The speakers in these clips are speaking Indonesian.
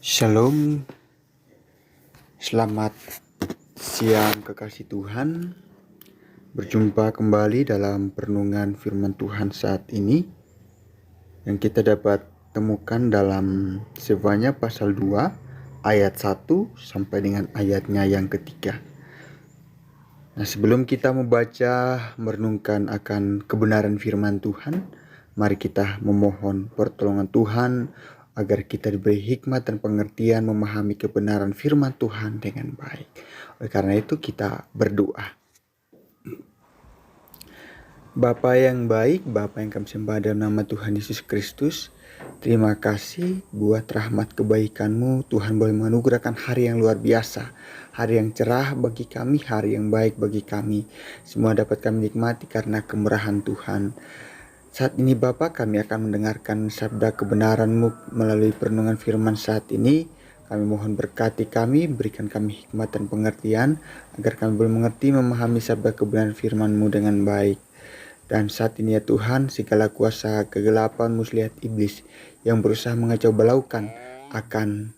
Shalom, selamat siang kekasih Tuhan. Berjumpa kembali dalam perenungan firman Tuhan saat ini yang kita dapat temukan dalam Sefanya pasal 2 ayat 1 sampai dengan ayatnya yang ketiga. Nah, sebelum kita membaca merenungkan akan kebenaran firman Tuhan, mari kita memohon pertolongan Tuhan agar kita diberi hikmat dan pengertian memahami kebenaran firman Tuhan dengan baik. Oleh karena itu kita berdoa. Bapa yang baik, Bapa yang kami sembah dalam nama Tuhan Yesus Kristus, terima kasih buat rahmat kebaikan-Mu. Tuhan boleh menganugerahkan hari yang luar biasa, hari yang cerah bagi kami, hari yang baik bagi kami. Semua dapat kami nikmati karena kemurahan Tuhan. Saat ini Bapa, kami akan mendengarkan sabda kebenaran-Mu melalui perenungan firman saat ini. Kami mohon berkati kami, berikan kami hikmat dan pengertian, agar kami boleh mengerti memahami sabda kebenaran firman-Mu dengan baik. Dan saat ini ya Tuhan, segala kuasa kegelapan muslihat iblis yang berusaha mengacau balaukan akan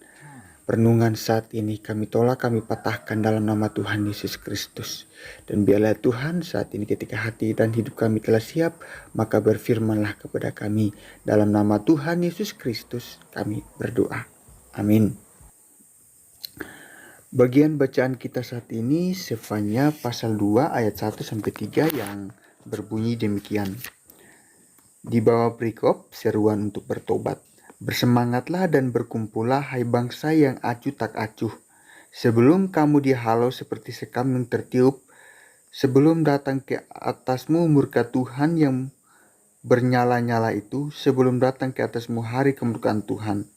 perenungan saat ini kami tolak, kami patahkan dalam nama Tuhan Yesus Kristus. Dan biarlah Tuhan saat ini ketika hati dan hidup kami telah siap, maka berfirmanlah kepada kami. Dalam nama Tuhan Yesus Kristus kami berdoa. Amin. Bagian bacaan kita saat ini Sefanya pasal 2 ayat 1 sampai 3 yang berbunyi demikian. Di bawah perikop seruan untuk bertobat. Bersemangatlah dan berkumpullah hai bangsa yang acuh tak acuh. Sebelum kamu dihalau seperti sekam yang tertiup, sebelum datang ke atasmu murka Tuhan yang bernyala-nyala itu, sebelum datang ke atasmu hari kemurkaan Tuhan.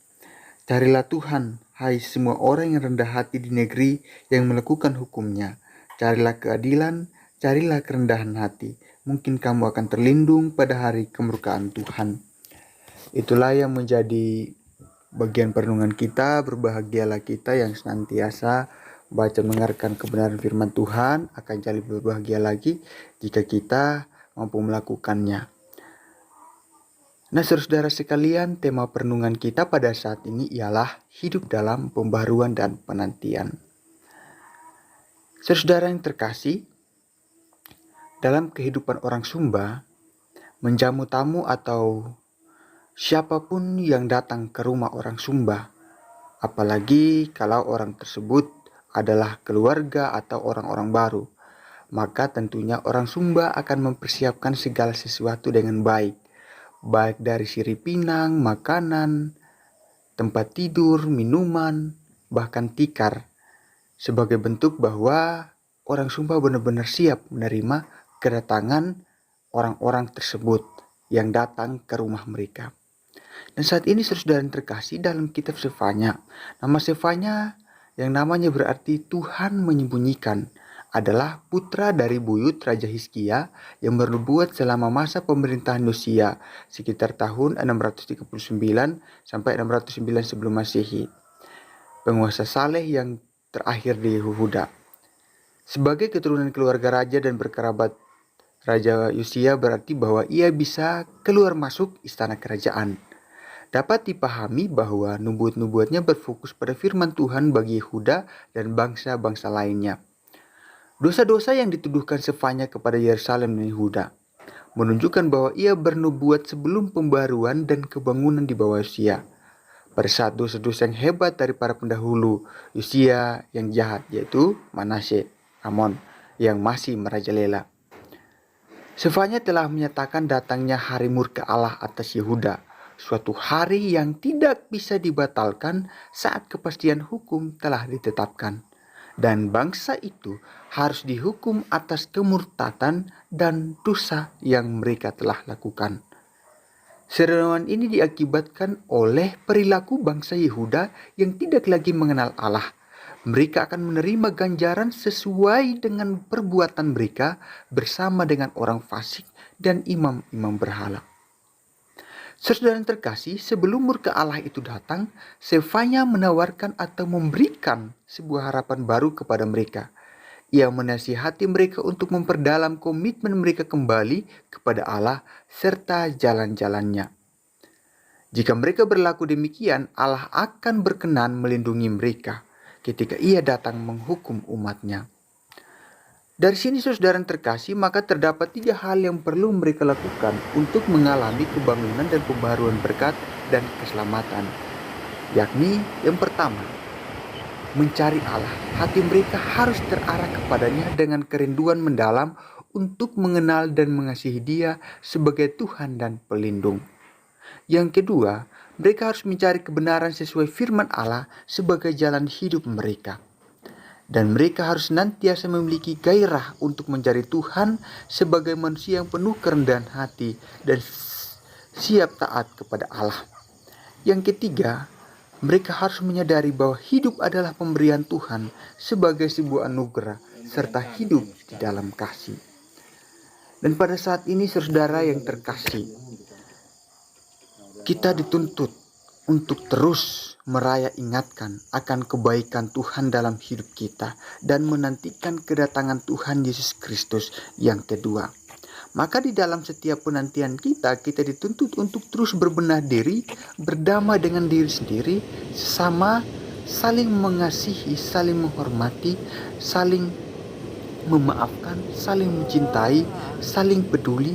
Carilah Tuhan, hai semua orang yang rendah hati di negeri yang melakukan hukumnya. Carilah keadilan, carilah kerendahan hati. Mungkin kamu akan terlindung pada hari kemurkaan Tuhan. Itulah yang menjadi bagian perenungan kita. Berbahagialah kita yang senantiasa baca mendengarkan kebenaran firman Tuhan. Akan jadi berbahagia lagi jika kita mampu melakukannya. Nah, saudara sekalian, tema perenungan kita pada saat ini ialah hidup dalam pembaruan dan penantian. Saudara yang terkasih, dalam kehidupan orang Sumba, menjamu tamu atau siapapun yang datang ke rumah orang Sumba, apalagi kalau orang tersebut adalah keluarga atau orang-orang baru, maka tentunya orang Sumba akan mempersiapkan segala sesuatu dengan baik dari sirih pinang, makanan, tempat tidur, minuman, bahkan tikar, sebagai bentuk bahwa orang Sumba benar-benar siap menerima kedatangan orang-orang tersebut yang datang ke rumah mereka. Dan saat ini saudara yang terkasih, dalam kitab Sefanya, nama Sefanya yang namanya berarti Tuhan menyembunyikan, adalah putra dari buyut Raja Hizkia yang bernubuat selama masa pemerintahan Yosia sekitar tahun 639 sampai 609 sebelum Masehi. Penguasa saleh yang terakhir di Yehuda. Sebagai keturunan keluarga raja dan berkerabat Raja Yosia berarti bahwa ia bisa keluar masuk istana kerajaan. Dapat dipahami bahwa nubuat-nubuatnya berfokus pada firman Tuhan bagi Yehuda dan bangsa-bangsa lainnya. Dosa-dosa yang dituduhkan Sefanya kepada Yerusalem dan Yehuda menunjukkan bahwa ia bernubuat sebelum pembaruan dan kebangunan di bawah Yosia. Pada saat dosa-dosa yang hebat dari para pendahulu Yosia yang jahat, yaitu Manasye, Amon, yang masih merajalela. Sefanya telah menyatakan datangnya hari murka Allah atas Yehuda, suatu hari yang tidak bisa dibatalkan saat kepastian hukum telah ditetapkan. Dan bangsa itu harus dihukum atas kemurtatan dan dosa yang mereka telah lakukan. Seruan ini diakibatkan oleh perilaku bangsa Yehuda yang tidak lagi mengenal Allah. Mereka akan menerima ganjaran sesuai dengan perbuatan mereka bersama dengan orang fasik dan imam-imam berhala. Saudara yang terkasih, sebelum murka Allah itu datang, Sefanya menawarkan atau memberikan sebuah harapan baru kepada mereka. Ia menasihati mereka untuk memperdalam komitmen mereka kembali kepada Allah serta jalan-jalannya. Jika mereka berlaku demikian, Allah akan berkenan melindungi mereka ketika Ia datang menghukum umat-Nya. Dari sini saudara yang terkasih, maka terdapat 3 hal yang perlu mereka lakukan untuk mengalami kebangunan dan pembaharuan berkat dan keselamatan. Yakni yang pertama, mencari Allah. Hati mereka harus terarah kepadanya dengan kerinduan mendalam untuk mengenal dan mengasihi Dia sebagai Tuhan dan pelindung. Yang kedua, mereka harus mencari kebenaran sesuai firman Allah sebagai jalan hidup mereka. Dan mereka harus senantiasa memiliki gairah untuk mencari Tuhan sebagai manusia yang penuh kerendahan hati dan siap taat kepada Allah. Yang ketiga, mereka harus menyadari bahwa hidup adalah pemberian Tuhan sebagai sebuah anugerah serta hidup di dalam kasih. Dan pada saat ini saudara yang terkasih, kita dituntut untuk terus ingatkan akan kebaikan Tuhan dalam hidup kita dan menantikan kedatangan Tuhan Yesus Kristus yang kedua. Maka di dalam setiap penantian kita dituntut untuk terus berbenah diri, berdamai dengan diri sendiri, sesama, saling mengasihi, saling menghormati, saling memaafkan, saling mencintai, saling peduli,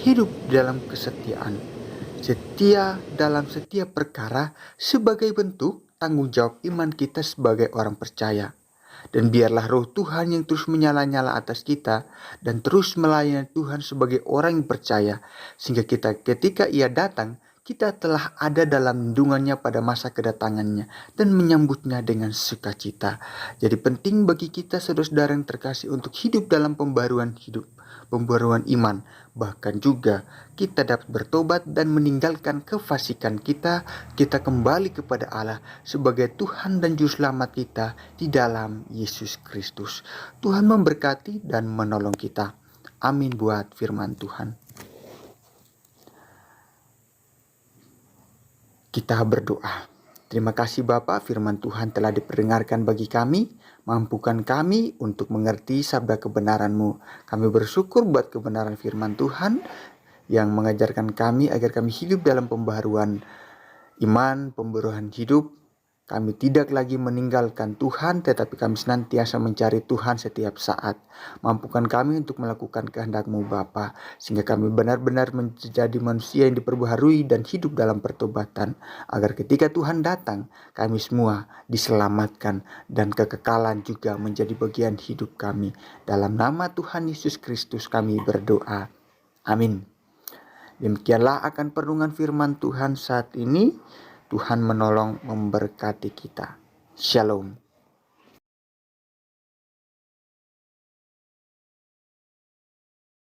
hidup dalam kesetiaan. Setia dalam setiap perkara sebagai bentuk tanggung jawab iman kita sebagai orang percaya. Dan biarlah roh Tuhan yang terus menyala-nyala atas kita dan terus melayani Tuhan sebagai orang yang percaya. Sehingga ketika Ia datang, kita telah ada dalam lindungannya pada masa kedatangannya dan menyambutnya dengan sukacita. Jadi penting bagi kita saudara-saudara yang terkasih untuk hidup dalam pembaruan iman. Bahkan juga kita dapat bertobat dan meninggalkan kefasikan kita kembali kepada Allah sebagai Tuhan dan Juru Selamat kita di dalam Yesus Kristus. Tuhan memberkati dan menolong kita. Amin buat firman Tuhan. Kita berdoa. Terima kasih Bapa, firman Tuhan telah diperdengarkan bagi kami. Mampukan kami untuk mengerti sabda kebenaran-Mu. Kami bersyukur buat kebenaran firman Tuhan yang mengajarkan kami agar kami hidup dalam pembaharuan iman, pembaharuan hidup. Kami tidak lagi meninggalkan Tuhan, tetapi kami senantiasa mencari Tuhan setiap saat. Mampukan kami untuk melakukan kehendak-Mu Bapa, sehingga kami benar-benar menjadi manusia yang diperbaharui dan hidup dalam pertobatan, agar ketika Tuhan datang, kami semua diselamatkan dan kekekalan juga menjadi bagian hidup kami. Dalam nama Tuhan Yesus Kristus kami berdoa. Amin. Demikianlah akan perenungan firman Tuhan saat ini. Tuhan menolong memberkati kita. Shalom.